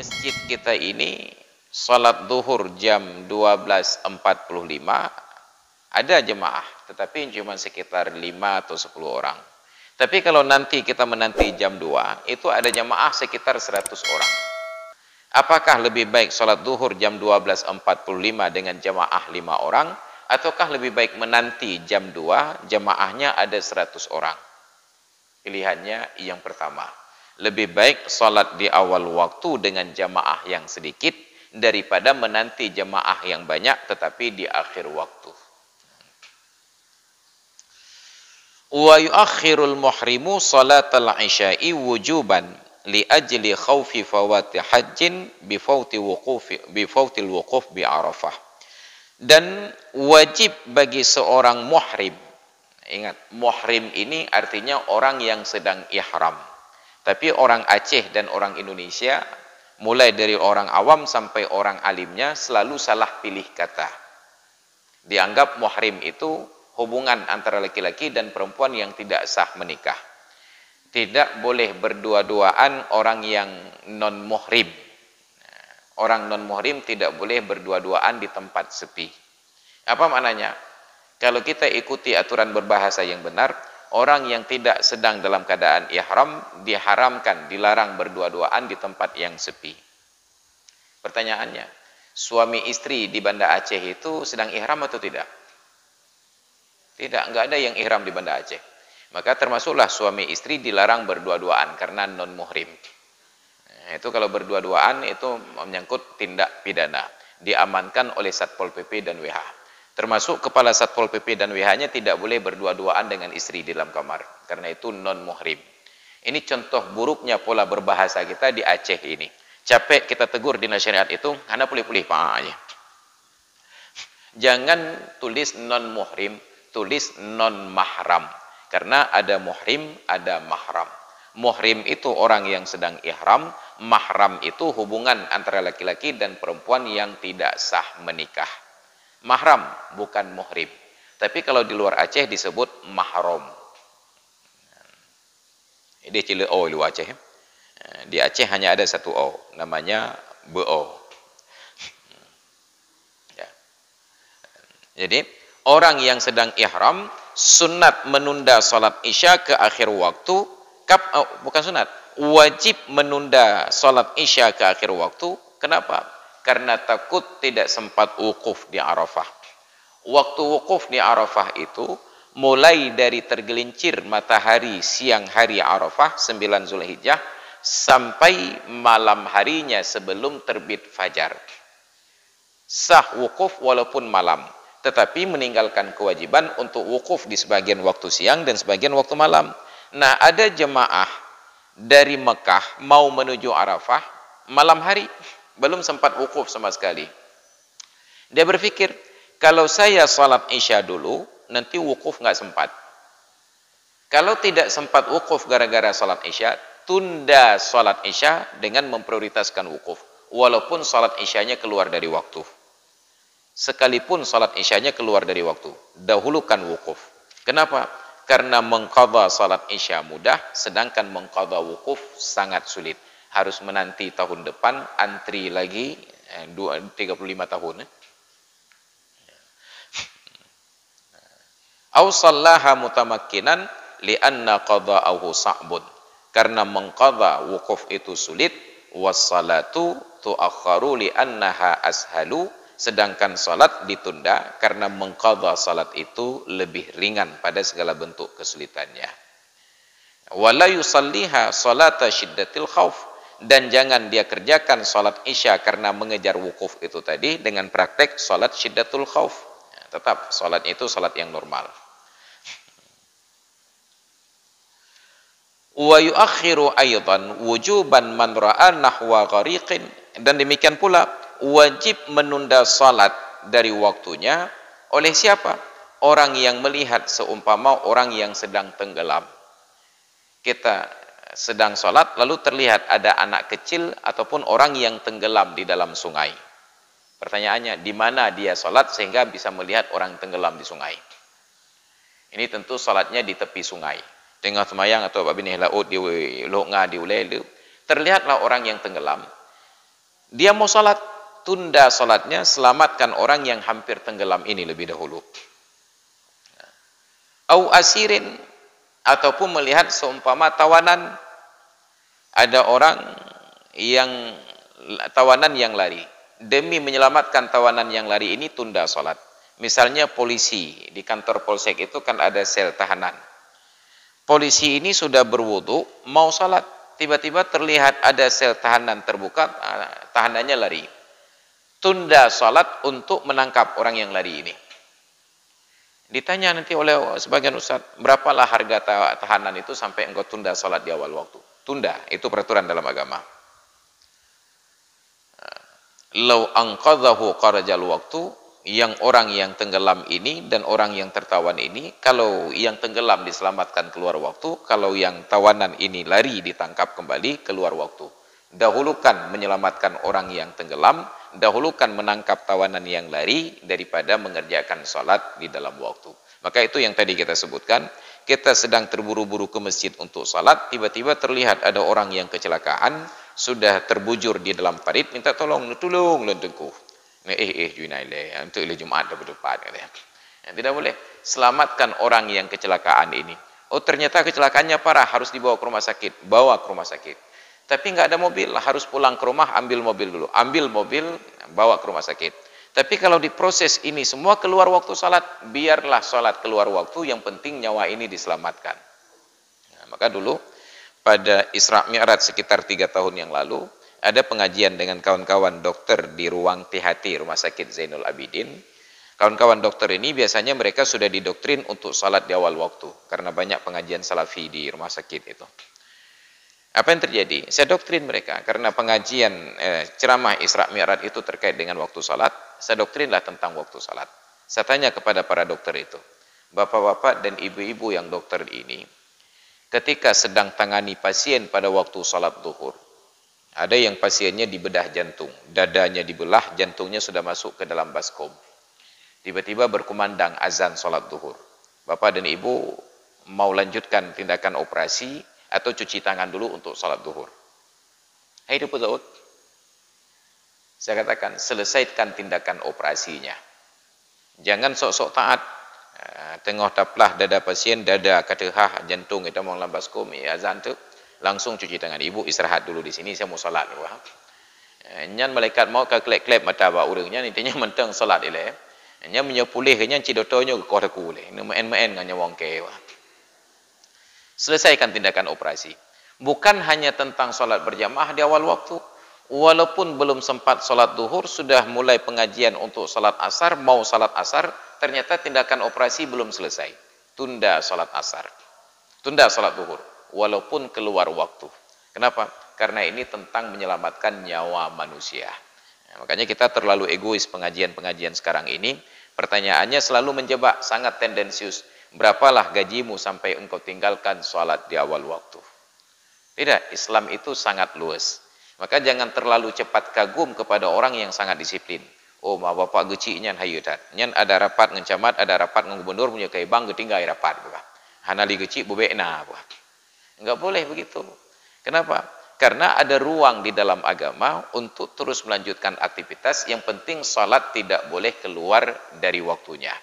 masjid kita ini salat zuhur jam 12.45 ada jemaah, tetapi cuma sekitar 5 atau 10 orang. Tapi kalau nanti kita menanti jam 2, itu ada jemaah sekitar 100 orang. Apakah lebih baik salat zuhur jam 12.45 dengan jemaah 5 orang, ataukah lebih baik menanti jam 2 jemaahnya ada 100 orang? Pilihannya yang pertama. Lebih baik salat di awal waktu dengan jamaah yang sedikit daripada menanti jamaah yang banyak tetapi di akhir waktu. Wa yuakhirul muhrimu salatal isya'i wujuban li ajli khawfi fawati hajjin bi fawtil wuquf bi Arafah. Dan wajib bagi seorang muhrim. Ingat, muhrim ini artinya orang yang sedang ihram. Tapi orang Aceh dan orang Indonesia, mulai dari orang awam sampai orang alimnya, selalu salah pilih kata. Dianggap muhrim itu hubungan antara laki-laki dan perempuan yang tidak sah menikah. Tidak boleh berdua-duaan orang yang non-muhrim. Orang non-muhrim tidak boleh berdua-duaan di tempat sepi. Apa maknanya? Kalau kita ikuti aturan berbahasa yang benar, orang yang tidak sedang dalam keadaan ihram diharamkan, dilarang berdua-duaan di tempat yang sepi. Pertanyaannya, suami istri di Banda Aceh itu sedang ihram atau tidak? Tidak, enggak ada yang ihram di Banda Aceh. Maka termasuklah suami istri dilarang berdua-duaan karena non-muhrim. Itu kalau berdua-duaan itu menyangkut tindak pidana. Diamankan oleh Satpol PP dan WH. Termasuk kepala Satpol PP dan WH-nya tidak boleh berdua-duaan dengan istri di dalam kamar. Karena itu non-muhrim. Ini contoh buruknya pola berbahasa kita di Aceh ini. Capek kita tegur di syariat itu, karena pulih-pulih Pak aja. Jangan tulis non-muhrim, tulis non-mahram. Karena ada muhrim, ada mahram. Muhrim itu orang yang sedang ihram, mahram itu hubungan antara laki-laki dan perempuan yang tidak sah menikah. Mahram bukan muhrim. Tapi kalau di luar Aceh disebut mahram. Ini cile o di Aceh. Di Aceh hanya ada satu o, namanya bo. Ya. Jadi orang yang sedang ihram sunat menunda salat isya ke akhir waktu. Bukan sunat, wajib menunda salat isya ke akhir waktu. Kenapa? Karena takut tidak sempat wukuf di Arafah. Waktu wukuf di Arafah itu mulai dari tergelincir matahari siang hari Arafah 9 Zulhijjah sampai malam harinya sebelum terbit fajar. Sah wukuf walaupun malam, tetapi meninggalkan kewajiban untuk wukuf di sebagian waktu siang dan sebagian waktu malam. Nah, ada jemaah dari Mekah mau menuju Arafah malam hari, belum sempat wukuf sama sekali. Dia berpikir, kalau saya salat isya dulu, nanti wukuf nggak sempat. Kalau tidak sempat wukuf gara-gara salat isya, tunda salat isya dengan memprioritaskan wukuf. Walaupun salat isyanya keluar dari waktu. Sekalipun salat isyanya keluar dari waktu, dahulukan wukuf. Kenapa? Karena mengqadha salat isya mudah, sedangkan mengqadha wukuf sangat sulit. Harus menanti tahun depan, antri lagi 35 tahun. Aw sallaha mutamakkinan li'anna qada'ahu sa'bun. Karena mengqadha wukuf itu sulit, wassalatu tu'akharu li'annaha ashalu. Sedangkan salat ditunda karena mengqadha salat itu lebih ringan pada segala bentuk kesulitannya. Wala yusalliha salata syiddatil khauf. Dan jangan dia kerjakan salat isya karena mengejar wukuf itu tadi dengan praktek salat syiddatul khauf. Tetap salat itu salat yang normal. Wa yuakhiru aidan wujuban man ra'a nahwa ghariqin. Dan demikian pula wajib menunda salat dari waktunya oleh siapa? Orang yang melihat seumpama orang yang sedang tenggelam. Kita sedang salat lalu terlihat ada anak kecil ataupun orang yang tenggelam di dalam sungai. Pertanyaannya, di mana dia salat sehingga bisa melihat orang tenggelam di sungai? Ini tentu salatnya di tepi sungai. Tengah semayang atau babinih laut di longa di ulele, terlihatlah orang yang tenggelam. Dia mau salat, tunda salatnya, selamatkan orang yang hampir tenggelam ini lebih dahulu. Au asirin, ataupun melihat seumpama tawanan, ada orang yang tawanan yang lari. Demi menyelamatkan tawanan yang lari ini, tunda salat. Misalnya polisi, di kantor polsek itu kan ada sel tahanan. Polisi ini sudah berwudu, mau salat, tiba-tiba terlihat ada sel tahanan terbuka, tahanannya lari. Tunda salat untuk menangkap orang yang lari ini. Ditanya nanti oleh sebagian ustaz, berapalah harga tahanan itu sampai engkau tunda salat di awal waktu? Tunda, itu peraturan dalam agama. Lau anqadhahu qarajal waktu, yang orang yang tenggelam ini dan orang yang tertawan ini, kalau yang tenggelam diselamatkan keluar waktu, kalau yang tawanan ini lari ditangkap kembali keluar waktu. Dahulukan menyelamatkan orang yang tenggelam, dahulukan menangkap tawanan yang lari daripada mengerjakan salat di dalam waktu. Maka itu yang tadi kita sebutkan, kita sedang terburu-buru ke masjid untuk salat, tiba-tiba terlihat ada orang yang kecelakaan, sudah terbujur di dalam parit, minta tolong lentengku. Junaile, untuk Jumaat depan. Tidak boleh. Selamatkan orang yang kecelakaan ini. Oh, ternyata kecelakaannya parah, harus dibawa ke rumah sakit. Bawa ke rumah sakit. Tapi nggak ada mobil, harus pulang ke rumah, ambil mobil dulu. Ambil mobil, bawa ke rumah sakit. Tapi kalau diproses ini semua keluar waktu salat, biarlah salat keluar waktu, yang penting nyawa ini diselamatkan. Nah, maka dulu pada Isra Mi'raj sekitar 3 tahun yang lalu, ada pengajian dengan kawan-kawan dokter di ruang THT Rumah Sakit Zainul Abidin. Kawan-kawan dokter ini biasanya mereka sudah didoktrin untuk salat di awal waktu, karena banyak pengajian salafi di rumah sakit itu. Apa yang terjadi? Saya doktrin mereka, karena pengajian ceramah Isra Mi'raj itu terkait dengan waktu salat, saya doktrinlah tentang waktu salat. Saya tanya kepada para dokter itu, bapak-bapak dan ibu-ibu yang dokter ini, ketika sedang tangani pasien pada waktu salat zuhur, ada yang pasiennya dibedah jantung, dadanya dibelah, jantungnya sudah masuk ke dalam baskom. Tiba-tiba berkumandang azan salat zuhur. Bapak dan ibu mau lanjutkan tindakan operasi atau cuci tangan dulu untuk salat zuhur? Hai Dupuzawud, saya katakan, selesaikan tindakan operasinya. Jangan sok-sok taat. Tengah taplah dada pasien, dada katehah, jantung kita mau dalam baskom, azan tu. Langsung cuci tangan. Ibu istirahat dulu di sini, saya mau salat ni. Nyan malaikat mau ke klep-klep mata ba urangnya, intinya mentang salat ile. Nyan menyepulih nyan cidotonyo ke kota kule. Ini main-main nganya wong ke. Selesaikan tindakan operasi. Bukan hanya tentang salat berjamaah di awal waktu. Walaupun belum sempat salat zuhur, sudah mulai pengajian untuk salat asar, mau salat asar, ternyata tindakan operasi belum selesai. Tunda salat asar. Tunda salat zuhur. Walaupun keluar waktu. Kenapa? Karena ini tentang menyelamatkan nyawa manusia. Nah, makanya kita terlalu egois pengajian-pengajian sekarang ini. Pertanyaannya selalu menjebak, sangat tendensius. Berapalah gajimu sampai engkau tinggalkan sholat di awal waktu? Tidak, Islam itu sangat luas. Maka jangan terlalu cepat kagum kepada orang yang sangat disiplin. Oh, ma bapak geci nyan hayutat. Nyan ada rapat dengan camat, ada rapat dengan gubernur, punya kai bang ketinggai rapat. Hanali geci bubekna. Enggak boleh begitu. Kenapa? Karena ada ruang di dalam agama untuk terus melanjutkan aktivitas. Yang penting salat tidak boleh keluar dari waktunya.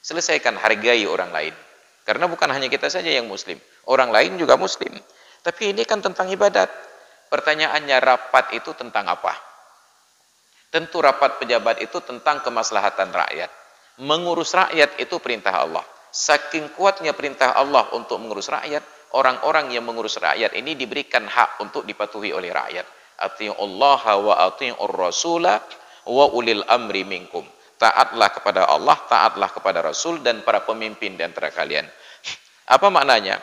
Selesaikan, hargai orang lain. Karena bukan hanya kita saja yang muslim. Orang lain juga muslim. Tapi ini kan tentang ibadat. Pertanyaannya, rapat itu tentang apa? Tentu rapat pejabat itu tentang kemaslahatan rakyat. Mengurus rakyat itu perintah Allah. Saking kuatnya perintah Allah untuk mengurus rakyat, orang-orang yang mengurus rakyat ini diberikan hak untuk dipatuhi oleh rakyat. Atiullaha wa atiur rasula wa ulil amri minkum. Taatlah kepada Allah, taatlah kepada Rasul dan para pemimpin di antara kalian. Apa maknanya?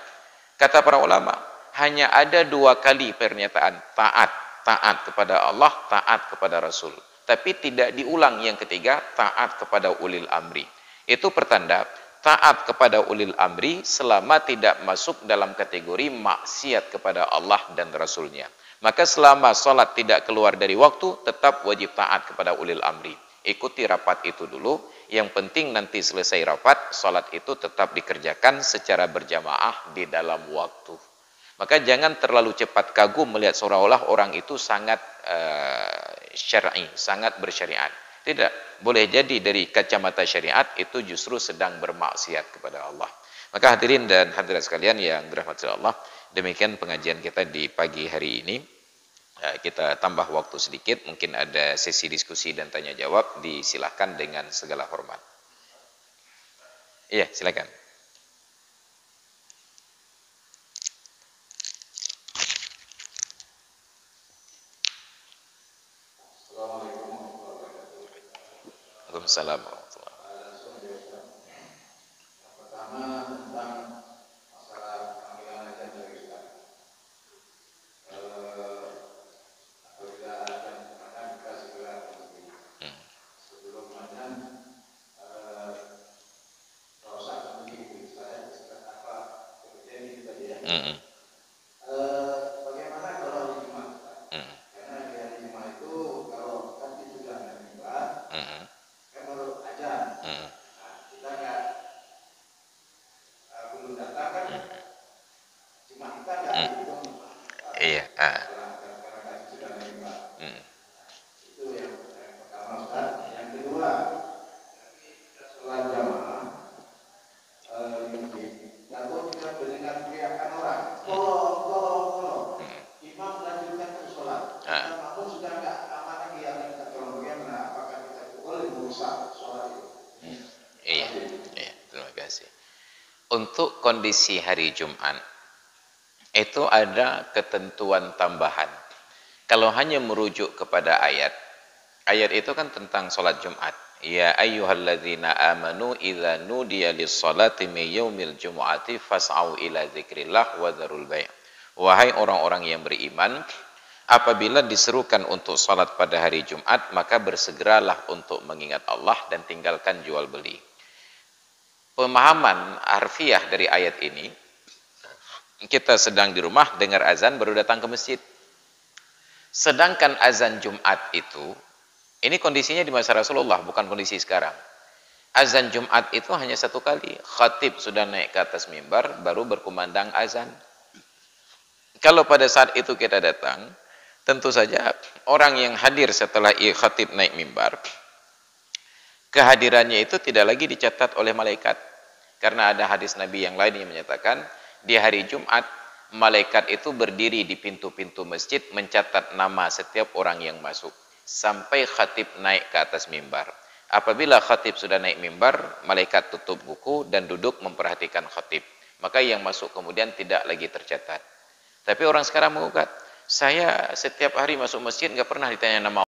Kata para ulama, hanya ada 2 kali pernyataan taat. Taat kepada Allah, taat kepada Rasul. Tapi tidak diulang yang ketiga, taat kepada ulil amri. Itu pertanda taat kepada ulil amri selama tidak masuk dalam kategori maksiat kepada Allah dan Rasulnya. Maka selama sholat tidak keluar dari waktu, tetap wajib taat kepada ulil amri. Ikuti rapat itu dulu. Yang penting nanti selesai rapat, sholat itu tetap dikerjakan secara berjamaah di dalam waktu. Maka jangan terlalu cepat kagum melihat seolah-olah orang itu sangat syar'i, sangat bersyariat. Tidak, boleh jadi dari kacamata syariat itu justru sedang bermaksiat kepada Allah. Maka hadirin dan hadirat sekalian yang dirahmati Allah, demikian pengajian kita di pagi hari ini. Kita tambah waktu sedikit, mungkin ada sesi diskusi dan tanya jawab, disilahkan dengan segala hormat. Iya, silakan. Waalaikumsalam warahmatullahi wabarakatuh. Pertama tentang masalah panggilan aja dari Ustaz. Apabila akan makan kita segera berhenti. Sebelum makan rosak sendiri saya istilah apa kemudian itu tadi ya. Bagaimana kalau hari Jumat? Karena di hari Jumat itu kalau nanti sudah menimba, kan baru ajan. Kita nggak belum datang kan? Cuma kita nggak hitung. Iya. Karena sudah menimba. Itu yang pertama Ustaz. Yang kedua, sholat jamaah di masjid. Lalu kita mendengar teriakan orang, tolong. Imam lanjutkan ke sholat. Kita makmum sudah nggak aman lagi yang kita tolong. Bagaimana? Apakah kita boleh merusak sholat itu? Iya, terima kasih. Untuk kondisi hari Jumat, itu ada ketentuan tambahan. Kalau hanya merujuk kepada ayat itu kan tentang sholat Jumat. Ya ayyuhalladzina amanu idza nudiya lis-salati min yaumil jumu'ati fas'au ila dzikrillah wa dzarul bai'. Wahai orang-orang yang beriman, apabila diserukan untuk salat pada hari Jumat, maka bersegeralah untuk mengingat Allah dan tinggalkan jual beli. Pemahaman harfiah dari ayat ini, kita sedang di rumah dengar azan baru datang ke masjid. Sedangkan azan Jumat itu, ini kondisinya di masa Rasulullah, bukan kondisi sekarang. Azan Jumat itu hanya satu kali. Khatib sudah naik ke atas mimbar, baru berkumandang azan. Kalau pada saat itu kita datang, tentu saja orang yang hadir setelah khatib naik mimbar, kehadirannya itu tidak lagi dicatat oleh malaikat. Karena ada hadis Nabi yang lain yang menyatakan, di hari Jumat, malaikat itu berdiri di pintu-pintu masjid mencatat nama setiap orang yang masuk sampai khatib naik ke atas mimbar. Apabila khatib sudah naik mimbar, malaikat tutup buku dan duduk memperhatikan khatib. Maka yang masuk kemudian tidak lagi tercatat. Tapi orang sekarang mengugat, saya setiap hari masuk masjid nggak pernah ditanya nama